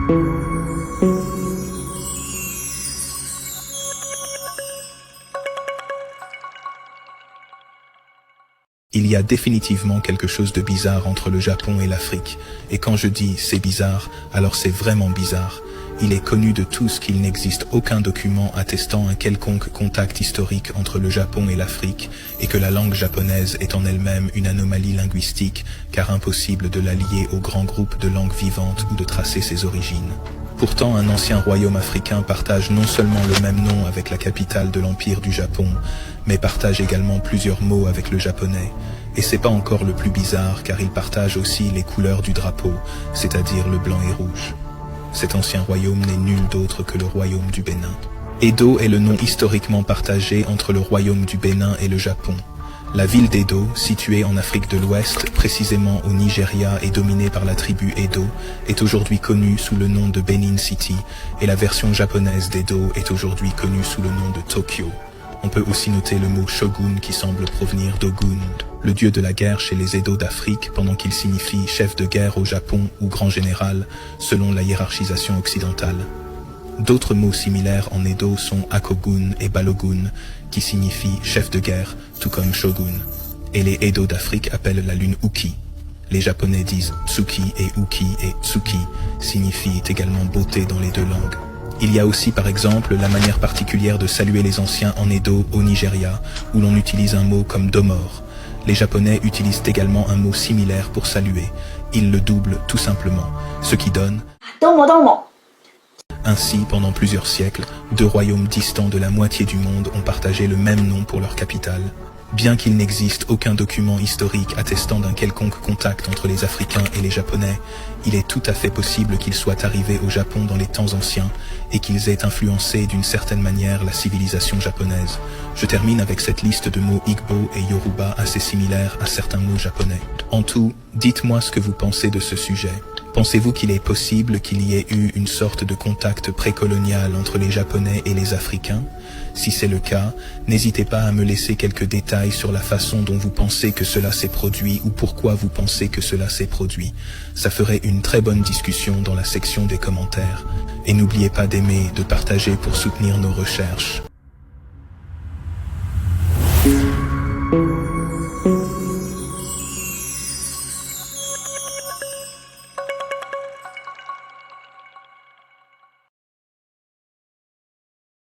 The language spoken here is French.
Il y a définitivement quelque chose de bizarre entre le Japon et l'Afrique, et quand je dis c'est bizarre, alors c'est vraiment bizarre. Il est connu de tous qu'il n'existe aucun document attestant un quelconque contact historique entre le Japon et l'Afrique, et que la langue japonaise est en elle-même une anomalie linguistique, car impossible de la lier au grand groupe de langues vivantes ou de tracer ses origines. Pourtant, un ancien royaume africain partage non seulement le même nom avec la capitale de l'Empire du Japon, mais partage également plusieurs mots avec le japonais. Et c'est pas encore le plus bizarre, car il partage aussi les couleurs du drapeau, c'est-à-dire le blanc et rouge. Cet ancien royaume n'est nul d'autre que le royaume du Bénin. Edo est le nom historiquement partagé entre le royaume du Bénin et le Japon. La ville d'Edo, située en Afrique de l'Ouest, précisément au Nigeria et dominée par la tribu Edo, est aujourd'hui connue sous le nom de Benin City, et la version japonaise d'Edo est aujourd'hui connue sous le nom de Tokyo. On peut aussi noter le mot shogun qui semble provenir d'Ogun, le dieu de la guerre chez les Edo d'Afrique, pendant qu'il signifie chef de guerre au Japon ou grand général, selon la hiérarchisation occidentale. D'autres mots similaires en Edo sont Akogun et Balogun, qui signifient chef de guerre, tout comme shogun. Et les Edo d'Afrique appellent la lune Uki. Les Japonais disent Tsuki et Uki, et Tsuki signifie également beauté dans les deux langues. Il y a aussi par exemple la manière particulière de saluer les anciens en Edo au Nigeria, où l'on utilise un mot comme domor. Les Japonais utilisent également un mot similaire pour saluer. Ils le doublent tout simplement, ce qui donne domo domo. Ainsi, pendant plusieurs siècles, deux royaumes distants de la moitié du monde ont partagé le même nom pour leur capitale. Bien qu'il n'existe aucun document historique attestant d'un quelconque contact entre les Africains et les Japonais, il est tout à fait possible qu'ils soient arrivés au Japon dans les temps anciens et qu'ils aient influencé d'une certaine manière la civilisation japonaise. Je termine avec cette liste de mots Igbo et Yoruba assez similaires à certains mots japonais. En tout, dites-moi ce que vous pensez de ce sujet. Pensez-vous qu'il est possible qu'il y ait eu une sorte de contact précolonial entre les Japonais et les Africains? Si c'est le cas, n'hésitez pas à me laisser quelques détails sur la façon dont vous pensez que cela s'est produit ou pourquoi vous pensez que cela s'est produit. Ça ferait une très bonne discussion dans la section des commentaires. Et n'oubliez pas d'aimer, de partager pour soutenir nos recherches.